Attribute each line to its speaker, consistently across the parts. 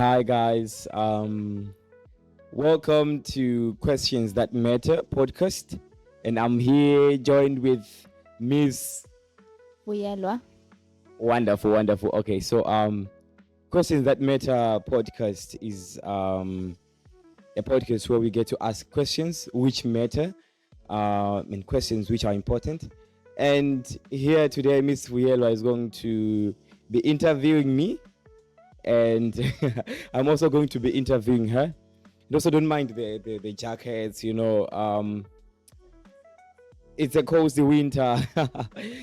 Speaker 1: Hi guys. Welcome to Questions That Matter podcast, and I'm here joined with Miss
Speaker 2: Vuyelwa.
Speaker 1: Wonderful. Okay, so Questions That Matter podcast is a podcast where we get to ask questions which matter, and questions which are important. And here today, Miss Vuyelwa is going to be interviewing me, and I'm also going to be interviewing her. And also, don't mind the jackets. It's a cozy winter.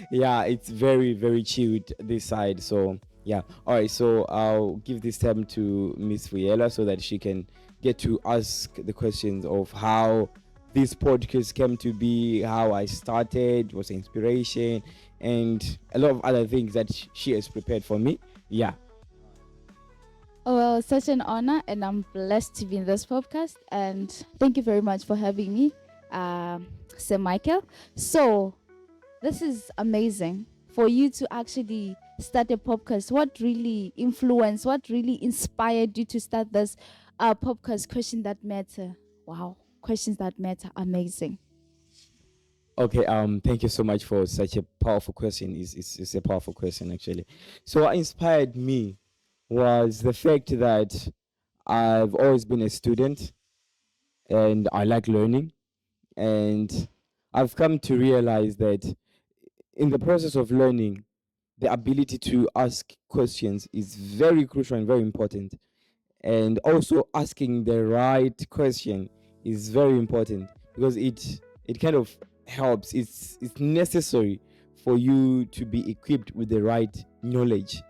Speaker 1: Yeah, it's very chilled this side. So yeah, all right. So I'll give this time to Miss Viela so that she can get to ask the questions of how this podcast came to be, how I started, what's the inspiration, and a lot of other things that she has prepared for me. Yeah.
Speaker 2: Oh, well, such an honor, and I'm blessed to be in this podcast. And thank you very much for having me, Sir Michael. So, this is amazing for you to actually start a podcast. What really influenced, what really inspired you to start this podcast? Question that matter. Wow, questions that matter. Amazing.
Speaker 1: Okay, thank you so much for such a powerful question. It's a powerful question actually. So what inspired me was the fact that I've always been a student and I like learning, and I've come to realize that in the process of learning, the ability to ask questions is very crucial and very important. And also asking the right question is very important because it kind of helps. It's necessary for you to be equipped with the right knowledge,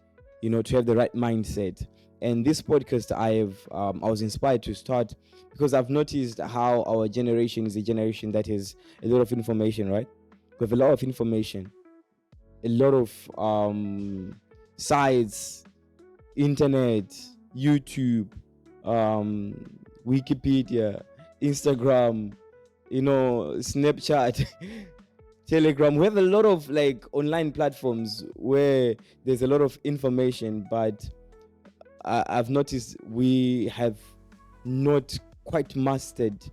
Speaker 1: to have the right mindset. And this podcast I was inspired to start because I've noticed how our generation is a generation that has a lot of information, right? We have a lot of information, a lot of sites, internet, YouTube, Wikipedia, Instagram, Snapchat, Telegram. We have a lot of like online platforms where there's a lot of information, but I've noticed we have not quite mastered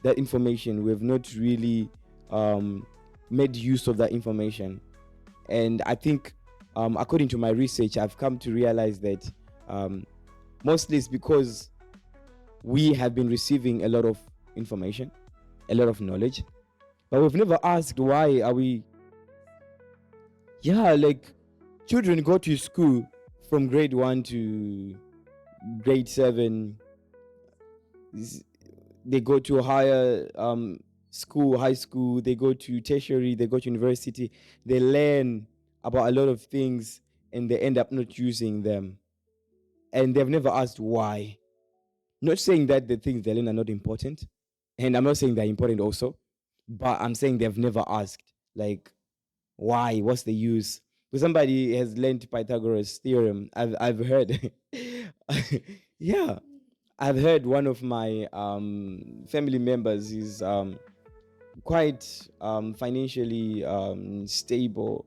Speaker 1: that information. We have not really made use of that information. And I think, according to my research, I've come to realize that mostly it's because we have been receiving a lot of information, a lot of knowledge, but we've never asked why are we. Yeah, like children go to school from grade 1 to grade 7. They go to a higher school, high school, they go to tertiary, they go to university, they learn about a lot of things and they end up not using them. And they've never asked why. Not saying that the things they learn are not important, and I'm not saying they're important also, but I'm saying they've never asked, like, why? What's the use? Because somebody has learned Pythagoras theorem. I've heard, yeah, I've heard one of my family members is quite financially stable,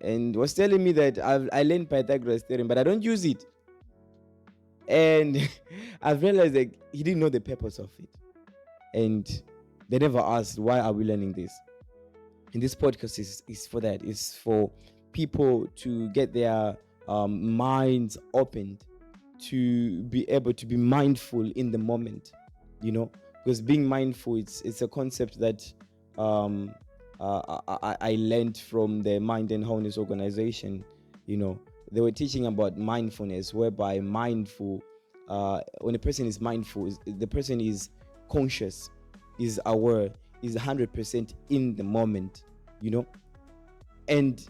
Speaker 1: and was telling me that I learned Pythagoras theorem, but I don't use it. And I've realized that he didn't know the purpose of it. And they never asked, why are we learning this? And this podcast is for that. It's for people to get their minds opened to be able to be mindful in the moment, because being mindful, it's a concept that I learned from the Mind and Wholeness organization. They were teaching about mindfulness, whereby mindful, when a person is mindful, the person is conscious, is aware, is 100% in the moment, and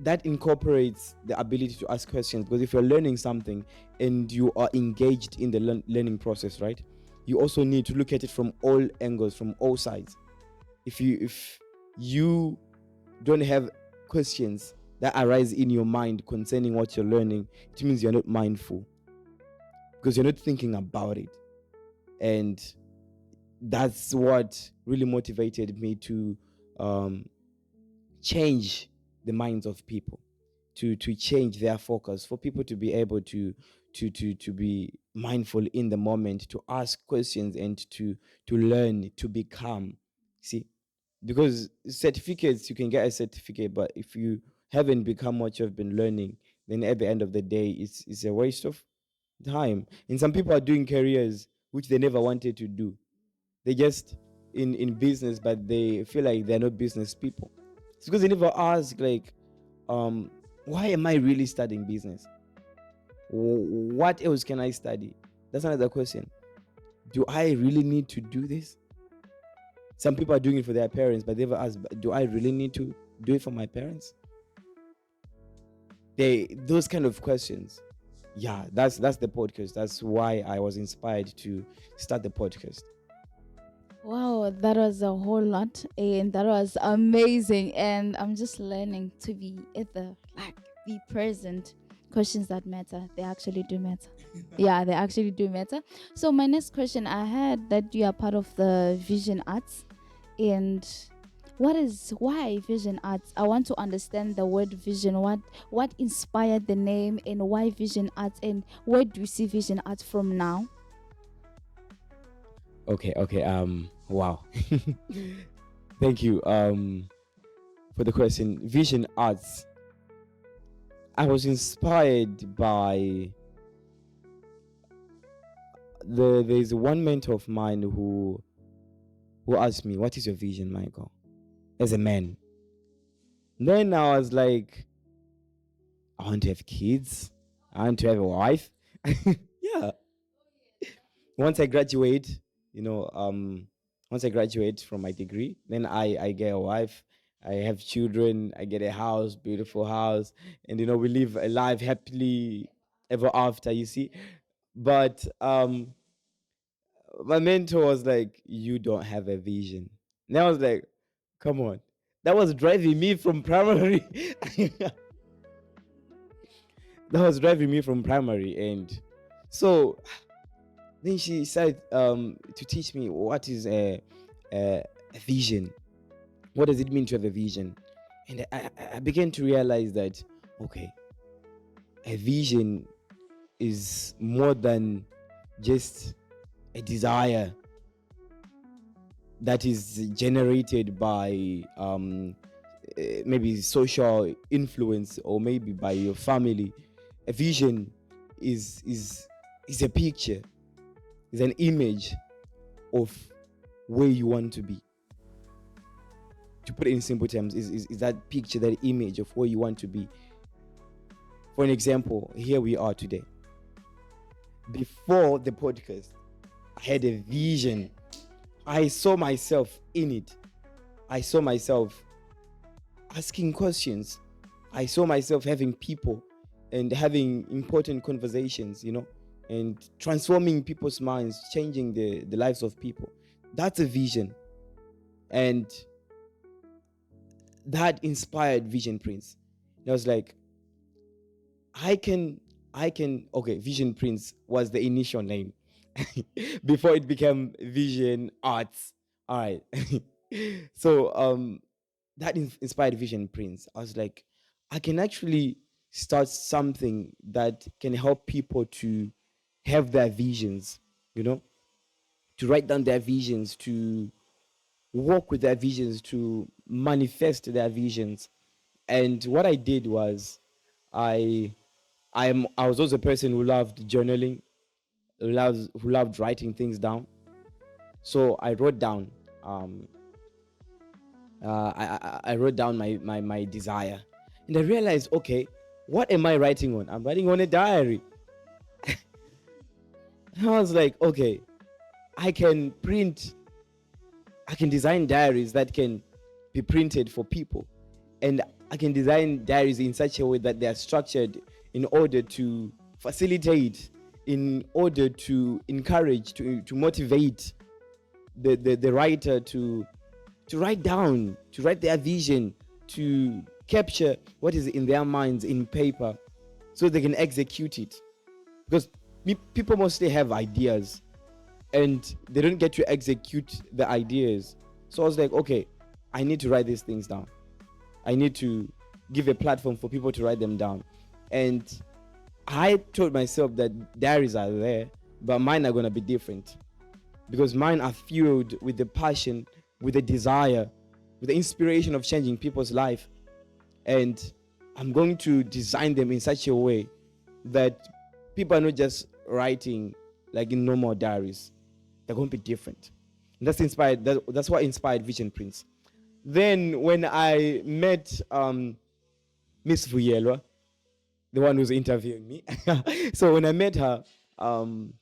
Speaker 1: that incorporates the ability to ask questions. Because if you're learning something and you are engaged in the learning process, right, you also need to look at it from all angles, from all sides. If you don't have questions that arise in your mind concerning what you're learning, it means you're not mindful, because you're not thinking about it. And that's what really motivated me to change the minds of people, to change their focus, for people to be able to to be mindful in the moment, to ask questions, and to learn, to become. See, because certificates, you can get a certificate, but if you haven't become what you've been learning, then at the end of the day, it's a waste of time. And some people are doing careers which they never wanted to do. They just in business, but they feel like they're not business people. It's because they never ask, like, um why am I really studying business? What else can I study? That's another question. Do I really need to do this? Some people are doing it for their parents, but they never ask, do I really need to do it for my parents? Those kind of questions. Yeah, that's the podcast. That's why I was inspired to start the podcast.
Speaker 2: Wow, that was a whole lot, and that was amazing. And I'm just learning to be at the like be present. Questions that matter, they actually do matter. Yeah, they actually do matter. So my next question, I had that you are part of the Vision Arts, and why Vision Arts? I want to understand the word vision. What inspired the name, and why Vision Arts, and where do you see Vision Arts from now?
Speaker 1: Okay. Wow. Thank you for the question. Vision Arts. I was inspired by there's one mentor of mine who asked me, "What is your vision, Michael, as a man?" Then I was like, "I want to have kids. I want to have a wife." Yeah. Once I graduate, you know, once I graduate from my degree, then I get a wife. I have children. I get a house, beautiful house, and we live a life happily ever after. You see, but my mentor was like, "You don't have a vision." And I was like, "Come on." That was driving me from primary. That was driving me from primary. And so then she started to teach me what is a vision. What does it mean to have a vision? And I began to realize that, okay, a vision is more than just a desire that is generated by maybe social influence, or maybe by your family. A vision is a picture, is an image of where you want to be. To put it in simple terms, is that picture, that image of where you want to be. For an example, here we are today. Before the podcast, I had a vision. I saw myself in it. I saw myself asking questions. I saw myself having people and having important conversations, and transforming people's minds, changing the lives of people. That's a vision. And that inspired Vision Prince. And I was like, I can, okay, Vision Prince was the initial name before it became Vision Arts. All right. So that inspired Vision Prince. I was like, I can actually start something that can help people to have their visions, to write down their visions, to work with their visions, to manifest their visions. And what I did was, I I was also a person who loved journaling, who loved writing things down. So I wrote down, um, I wrote down my desire, and I realized, okay, what am I writing on? I'm writing on a diary. And I was like, okay, I can print, I can design diaries that can be printed for people, and I can design diaries in such a way that they are structured in order to facilitate, in order to encourage, to motivate the writer to write down, to write their vision, to capture what is in their minds in paper, so they can execute it. Because people mostly have ideas, and they don't get to execute the ideas. So I was like, okay, I need to write these things down. I need to give a platform for people to write them down. And I told myself that diaries are there, but mine are gonna be different because mine are fueled with the passion, with the desire, with the inspiration of changing people's life, and I'm going to design them in such a way that people are not just writing like in normal diaries. They're going to be different. And that's inspired. That's what inspired Vision Prince. Then when I met Miss Vuyelwa, the one who's interviewing me, so when I met her, um,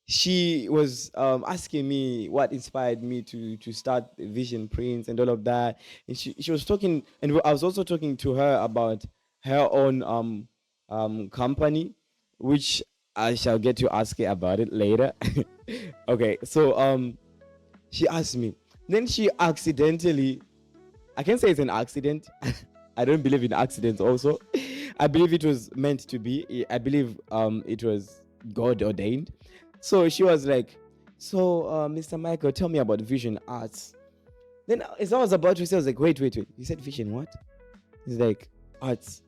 Speaker 1: she was asking me what inspired me to start Vision Prints and all of that, and she was talking, and I was also talking to her about her own company, which I shall get to ask her about it later. Okay, so she asked me, then she accidentally, I can say it's an accident. I don't believe in accidents also. I believe it was meant to be. I believe it was God ordained. So she was like, so Mr. Michael, tell me about vision arts. Then as I was about to say, I was like, wait, wait, wait. You said vision what? He's like, arts.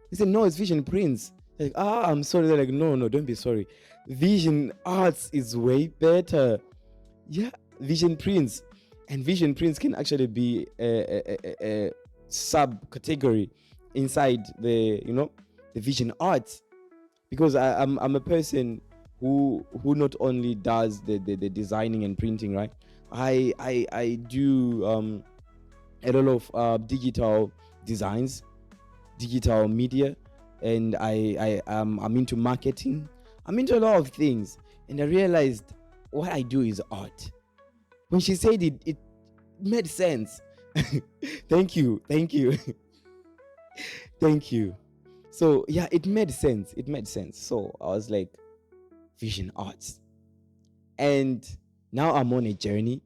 Speaker 1: He said, no, it's vision prints. Like, I'm sorry. They're like, no, no, don't be sorry. Vision arts is way better. Yeah, vision prints, and vision prints can actually be a subcategory inside the vision arts, because I'm a person who not only does the designing and printing, right? I do a lot of digital designs, digital media, and I'm into marketing. I'm into a lot of things, and I realized what I do is art. When she said it, it made sense. Thank you, thank you, thank you. So yeah, it made sense. It made sense. So I was like, vision arts, and now I'm on a journey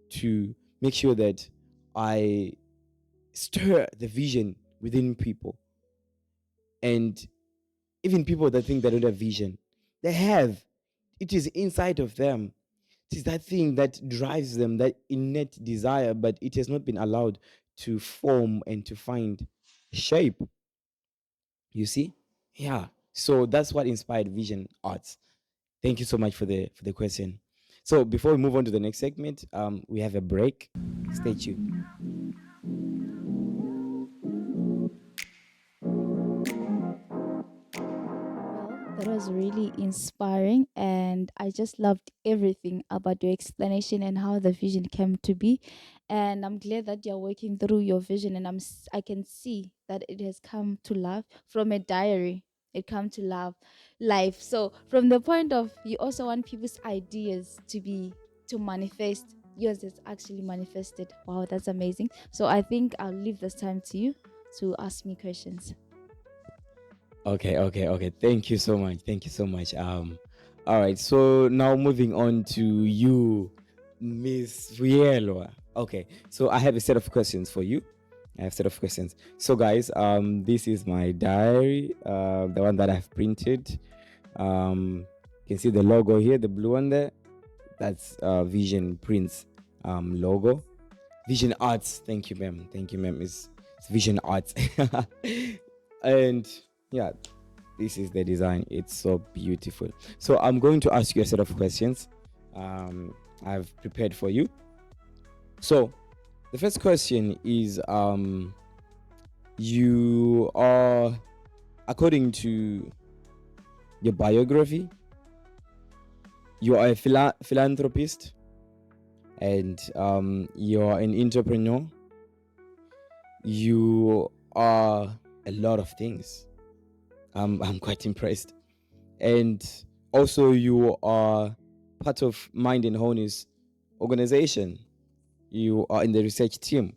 Speaker 1: to make sure that I stir the vision within people, and even people that think they don't have vision, they have. It is inside of them. It is that thing that drives them, that innate desire, but it has not been allowed to form and to find shape. You see? Yeah. So that's what inspired Vision Arts. Thank you so much for the question. So before we move on to the next segment, we have a break. Stay tuned.
Speaker 2: Well, that was really inspiring, and I just loved everything about your explanation and how the vision came to be. And I'm glad that you're working through your vision, and I can see that it has come to life from a diary. It come to life. So from the point of you also want people's ideas to manifest. Yours is actually manifested. Wow, that's amazing. So I think I'll leave this time to you to ask me questions.
Speaker 1: Okay, okay, okay. Thank you so much. Thank you so much. All right. So now moving on to you, Miss Vieloa. Okay. So I have a set of questions for you. I have a set of questions. So guys, this is my diary, the one that I've printed. You can see the logo here, the blue one there. That's Vision Prints logo. Vision Arts. Thank you, ma'am. Thank you, ma'am. It's Vision Arts. And yeah, this is the design. It's so beautiful. So I'm going to ask you a set of questions. I've prepared for you. So the first question is you are, according to your biography, you are a philanthropist, and you are an entrepreneur. You are a lot of things. I'm quite impressed. And also, you are part of Mind and Honey's organization. You are in the research team.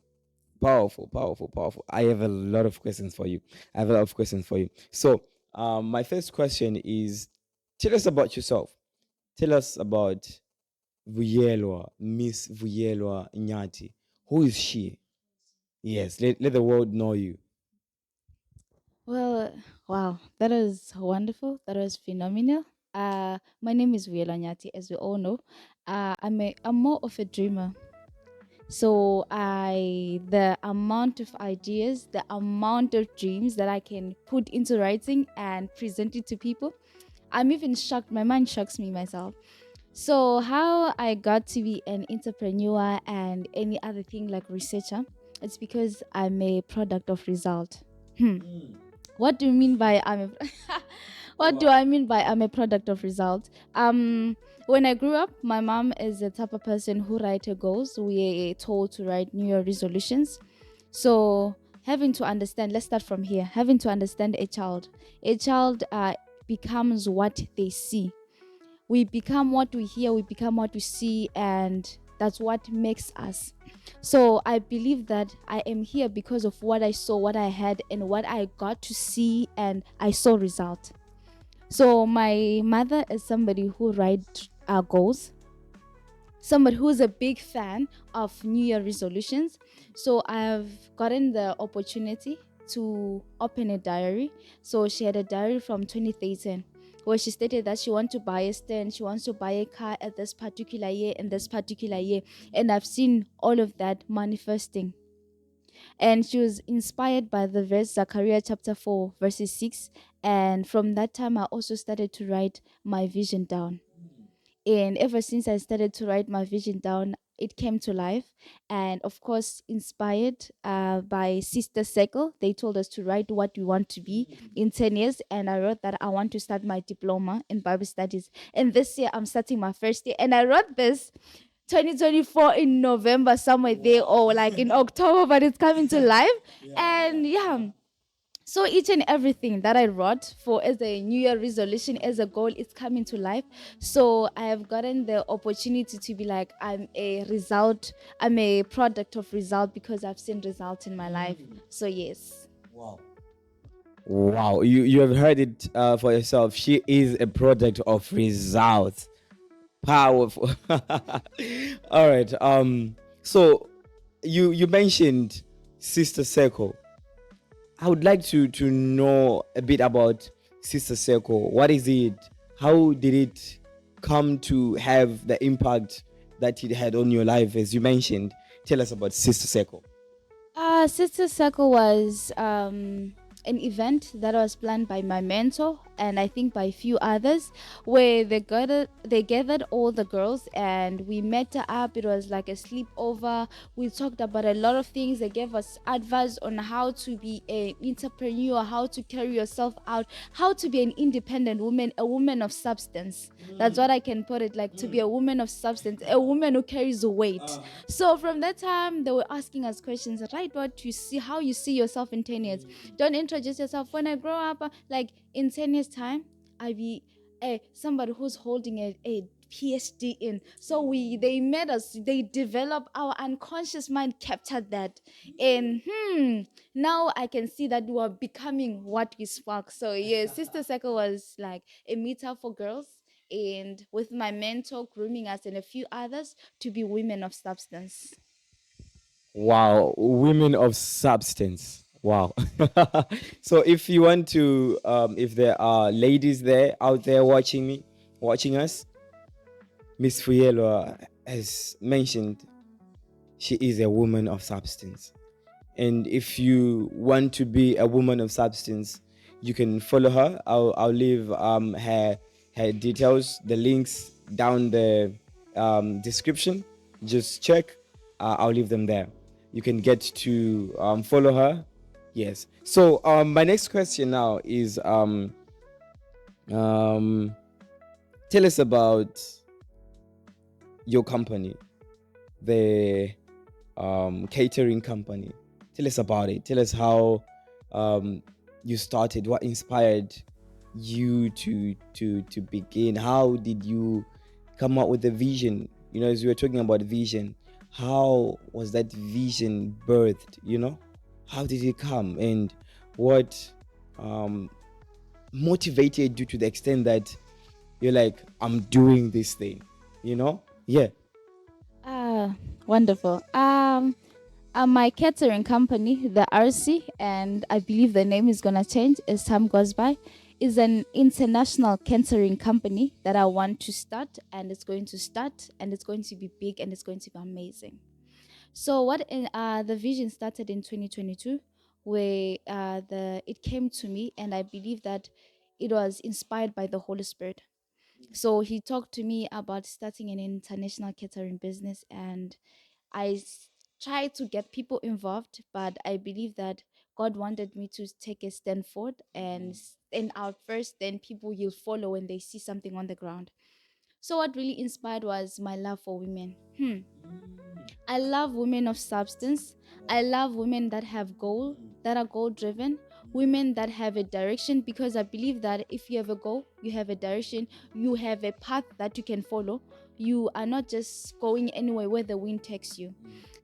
Speaker 1: Powerful, powerful, powerful. I have a lot of questions for you. I have a lot of questions for you. So, my first question is, tell us about yourself. Tell us about Vuyelwa, Miss Vuyelwa Nyati. Who is she? Yes, let the world know you.
Speaker 2: Well, wow, that was wonderful. That was phenomenal. My name is Viela Nyati, as we all know. I'm more of a dreamer. So the amount of ideas, the amount of dreams that I can put into writing and present it to people, I'm even shocked. My mind shocks me myself. So how I got to be an entrepreneur and any other thing like researcher, it's because I'm a product of result. Hmm. What do you mean by I'm a what do I mean by I'm a product of result? When I grew up, my mom is the type of person who write her goals. We are told to write New Year resolutions. So having to understand, let's start from here. Having to understand a child becomes what they see. We become what we hear, we become what we see, and that's what makes us. So I believe that I am here because of what I saw, what I had, and what I got to see, and I saw result. So my mother is somebody who writes our goals, somebody who's a big fan of New Year resolutions. So I've gotten the opportunity to open a diary. So she had a diary from 2013 where she stated that she wants to buy a stand, she wants to buy a car at this particular year and this particular year. And I've seen all of that manifesting. And she was inspired by the verse Zechariah chapter 4, verses 6. And from that time, I also started to write my vision down. And ever since I started to write my vision down, it came to life. And of course, inspired by Sister Circle, they told us to write what we want to be in 10 years. And I wrote that I want to start my diploma in Bible studies. And this year, I'm starting my first year. And I wrote this 2024 in November, somewhere there, or like in October, but it's coming to life. And yeah, so each and everything that I wrote for as a New Year resolution, as a goal, is coming to life. So I have gotten the opportunity to be like, I'm a product of result because I've seen results in my life. So yes.
Speaker 1: Wow. Wow, you have heard it for yourself. She is a product of results. Powerful. All right. So you mentioned Sister Circle. I would like to know a bit about Sister Circle. What is it? How did it come to have the impact that it had on your life, as you mentioned? Tell us about Sister Circle.
Speaker 2: Sister Circle was an event that was planned by my mentor and I think by a few others, where they gathered all the girls and we met up. It was like a sleepover. We talked about a lot of things. They gave us advice on how to be an entrepreneur, how to carry yourself out, how to be an independent woman, a woman of substance. That's what I can put it, like, to be a woman of substance, a woman who carries weight. So from that time, they were asking us questions. Write what you see, how you see yourself in 10 years. Don't introduce yourself. When I grow up, like in 10 years' time, I be somebody who's holding a PhD in. So they made us, they developed our unconscious mind, captured that. And now I can see that we are becoming what we spark. So yeah, Sister Circle was like a meetup for girls, and with my mentor grooming us and a few others to be women of substance.
Speaker 1: Wow, women of substance. Wow. So if you want to, if there are ladies there out there watching us, Miss Fuyelo has mentioned she is a woman of substance. And if you want to be a woman of substance, you can follow her. I'll leave her details, the links down the description. Just check. I'll leave them there. You can get to follow her. Yes. So my next question now is um, tell us about your company, the catering company. Tell us about it. Tell us how you started. What inspired you to begin? How did you come up with the vision? You know, as we were talking about vision, how was that vision birthed? You know, how did it come, and what um, motivated you to the extent that you're like, I'm doing this thing. You know, yeah.
Speaker 2: Ah, wonderful. My catering company, the RC, and I believe the name is gonna change as time goes by, is an international catering company that I want to start, and it's going to start, and it's going to be big, and it's going to be amazing. So the vision started in 2022, where the it came to me, and I believe that it was inspired by the Holy Spirit. So he talked to me about starting an international catering business, and tried to get people involved, but I believe that God wanted me to take a stand forward and stand out first, then people will follow when they see something on the ground. So what really inspired was my love for women. I love women of substance. I love women that have goal, that are goal driven, women that have a direction, because I believe that if you have a goal, you have a direction, you have a path that you can follow. You are not just going anywhere where the wind takes you.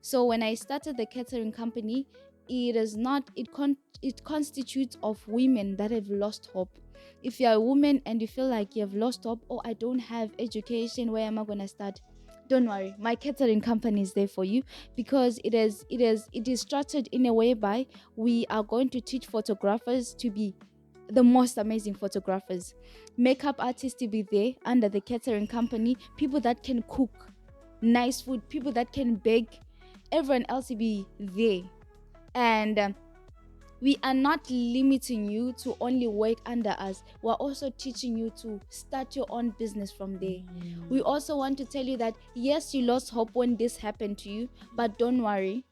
Speaker 2: So when I started the catering company, it is not it constitutes of women that have lost hope. If you're a woman and you feel like you have lost hope, oh, I don't have education, where am I going to start? Don't worry, my catering company is there for you, because it is structured in a way by we are going to teach photographers to be the most amazing photographers, makeup artists to be there under the catering company, people that can cook nice food, people that can bake, everyone else to be there. And we are not limiting you to only work under us. We're also teaching you to start your own business from there. We also want to tell you that yes, you lost hope when this happened to you, but don't worry.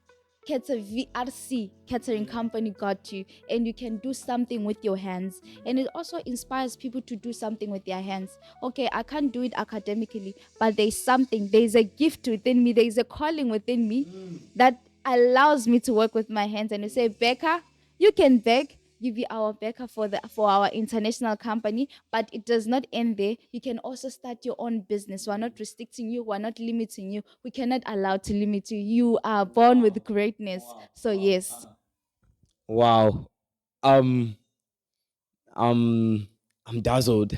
Speaker 2: VRC catering company got you, and you can do something with your hands. And it also inspires people to do something with their hands. Okay, I can't do it academically, but there's a gift within me, there's a calling within me that allows me to work with my hands. And you say, Becca, you can beg, give you our Becca for our international company, but it does not end there. You can also start your own business. We're not restricting you, we're not limiting you. We cannot allow to limit you. You are born with greatness. So yes.
Speaker 1: Wow. Um, um, I'm dazzled.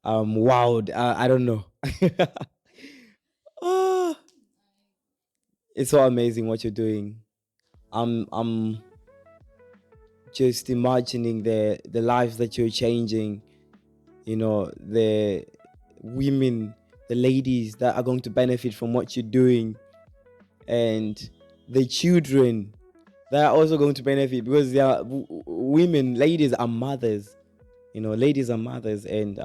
Speaker 1: Wowed. I don't know. Ah, it's so amazing what you're doing. I'm just imagining the lives that you're changing. You know, the women, the ladies that are going to benefit from what you're doing, and the children that are also going to benefit, because they are women. Ladies are mothers. You know, ladies are mothers, and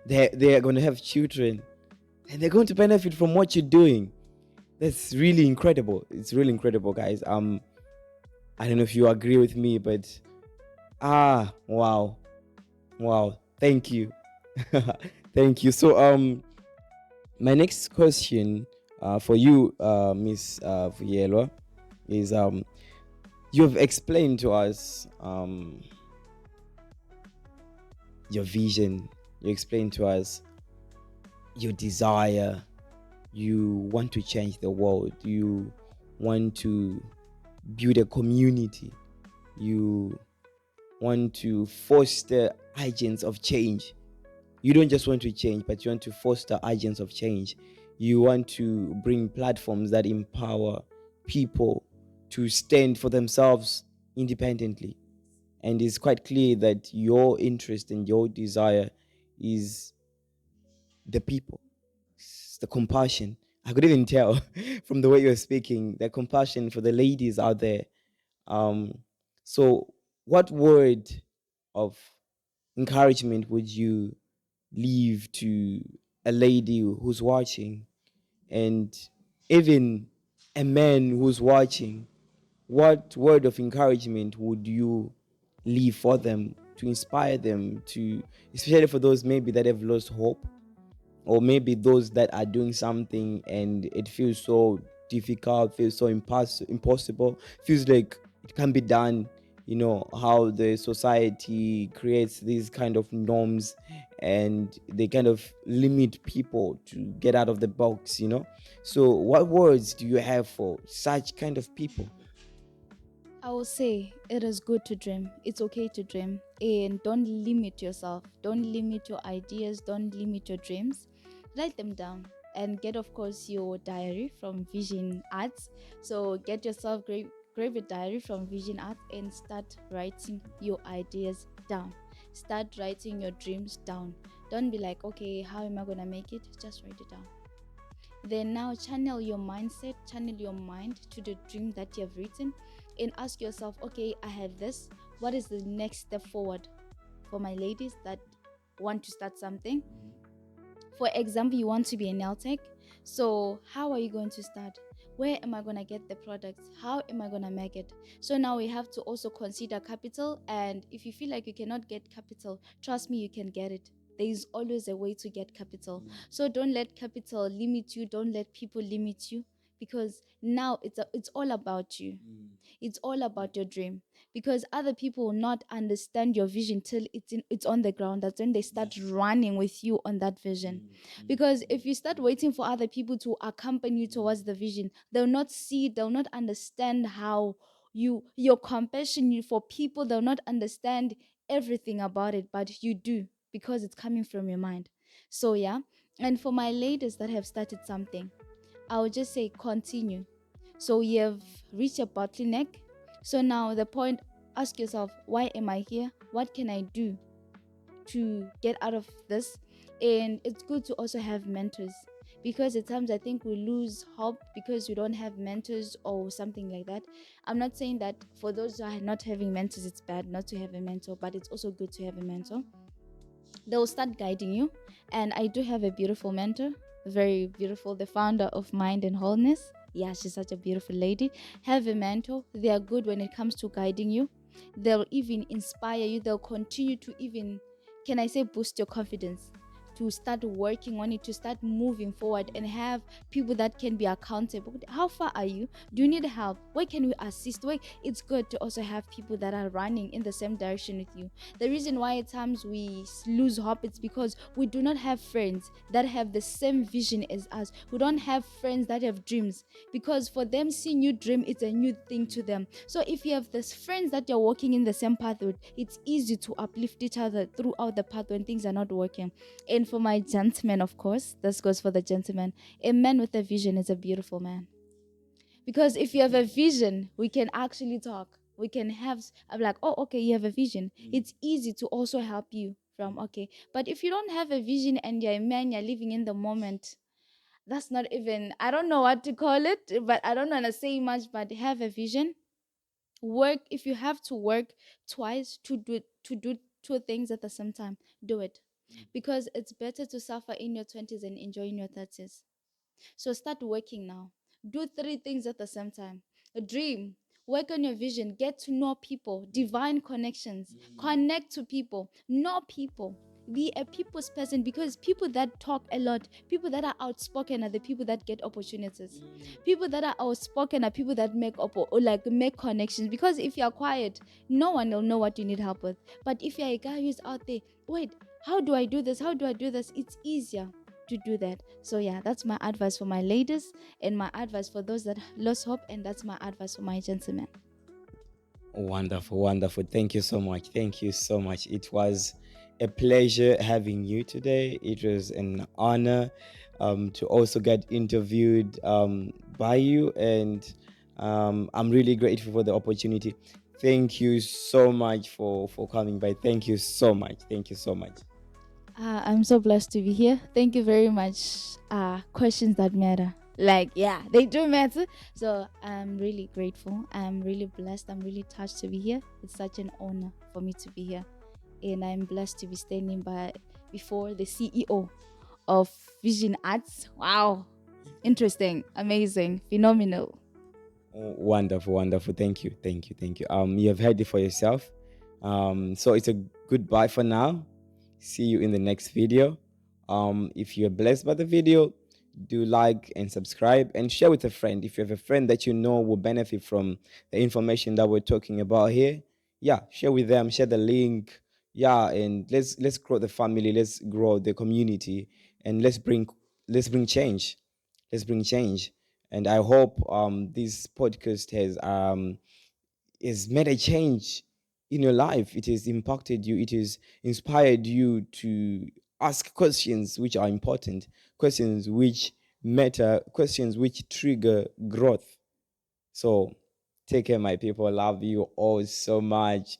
Speaker 1: they're going to have children, and they're going to benefit from what you're doing. That's really incredible. It's really incredible, guys. I don't know if you agree with me, but wow, wow. Thank you. Thank you. So my next question for you, Miss Vuyelwa, is you've explained to us your vision. You explained to us your desire. You want to change the world. You want to build a community. You want to foster agents of change. You don't just want to change, but you want to foster agents of change. You want to bring platforms that empower people to stand for themselves independently. And it's quite clear that your interest and your desire is the people. It's the compassion. I could even tell from the way you're speaking, the compassion for the ladies out there. Um, so, what word of encouragement would you leave to a lady who's watching, and even a man who's watching? What word of encouragement would you leave for them to inspire them to, especially for those maybe that have lost hope, or maybe those that are doing something and it feels so difficult, feels so impossible, feels like it can be done? You know how the society creates these kind of norms, and they kind of limit people to get out of the box, you know. So what words do you have for such kind of people?
Speaker 2: I will say it is good to dream. It's okay to dream. And don't limit yourself. Don't limit your ideas. Don't limit your dreams. Write them down. And get, of course, your diary from Vision Arts. So get yourself, grab a diary from Vision Arts and start writing your ideas down. Start writing your dreams down. Don't be like, okay, how am I going to make it? Just write it down. then now channel your mindset, channel your mind to the dream that you have written, and ask yourself, okay, I have this. What is the next step forward for my ladies that want to start something? For example, you want to be a nail tech. So how are you going to start? Where am I going to get the products? How am I going to make it? So now we have to also consider capital. And if you feel like you cannot get capital, trust me, you can get it. There is always a way to get capital. So don't let capital limit you. Don't let people limit you, because now it's all about you. It's all about your dream, because other people will not understand your vision till it's on the ground. That's when they start running with you on that vision. Because if you start waiting for other people to accompany you towards the vision, they'll not see it, they'll not understand how your compassion for people, they'll not understand everything about it, but you do, because it's coming from your mind. So yeah. And for my ladies that have started something, I would just say continue. So you have reached a bottleneck. So now the point, ask yourself, why am I here? What can I do to get out of this? And it's good to also have mentors, because at times I think we lose hope because we don't have mentors or something like that. I'm not saying that for those who are not having mentors, it's bad not to have a mentor, but it's also good to have a mentor. They'll start guiding you. And I do have a beautiful mentor, very beautiful, the founder of Mind and Wholeness. Yeah, she's such a beautiful lady. Have a mentor. They are good when it comes to guiding you. They'll even inspire you. They'll continue to even, can I say, boost your confidence, to start working on it, to start moving forward, and have people that can be accountable. How far are you? Do you need help? Where can we assist? Where it's good to also have people that are running in the same direction with you. The reason why at times we lose hope is because we do not have friends that have the same vision as us. We don't have friends that have dreams, because for them, seeing you dream, it's a new thing to them. So if you have these friends that you're walking in the same path with, it's easy to uplift each other throughout the path when things are not working. And for my gentlemen, of course, this goes for the gentleman. A man with a vision is a beautiful man. Because if you have a vision, we can actually talk. We can have, I'm like, oh, okay, you have a vision. It's easy to also help you from, okay. But if you don't have a vision and you're a man, you're living in the moment, that's not even, I don't know what to call it, but I don't want to say much, but have a vision. Work, if you have to work twice to do two things at the same time, do it. Because it's better to suffer in your 20s and enjoy in your 30s. So start working now. Do three things at the same time. A dream, work on your vision, get to know people, divine connections, connect to people, know people. Be a people's person, because people that talk a lot, people that are outspoken are the people that get opportunities. People that are outspoken are people that make up or like make connections. Because if you're quiet, no one will know what you need help with. But if you're a guy who's out there, wait, how do I do this? How do I do this? It's easier to do that. So yeah, that's my advice for my ladies, and my advice for those that lost hope, and that's my advice for my gentlemen.
Speaker 1: Wonderful, wonderful. Thank you so much. Thank you so much. It was a pleasure having you today. It was an honor to also get interviewed by you, and I'm really grateful for the opportunity. Thank you so much for coming by. Thank you so much. Thank you so much.
Speaker 2: I'm so blessed to be here. Thank you very much. Questions that matter. Like, yeah, they do matter. So I'm really grateful. I'm really blessed. I'm really touched to be here. It's such an honor for me to be here. And I'm blessed to be standing before the CEO of Vision Arts. Wow. Interesting, amazing, phenomenal.
Speaker 1: Oh, wonderful, wonderful. Thank you, thank you, thank you. You have heard it for yourself. So it's a goodbye for now. See you in the next video. If you're blessed by the video, do like and subscribe and share with a friend. If you have a friend that you know will benefit from the information that we're talking about here, yeah, share with them. Share the link. Yeah, and let's grow the family. Let's grow the community, and let's bring change. Let's bring change. And I hope this podcast has made a change in your life. It has impacted you. It has inspired you to ask questions which are important, questions which matter, questions which trigger growth. So take care, my people. Love you all so much.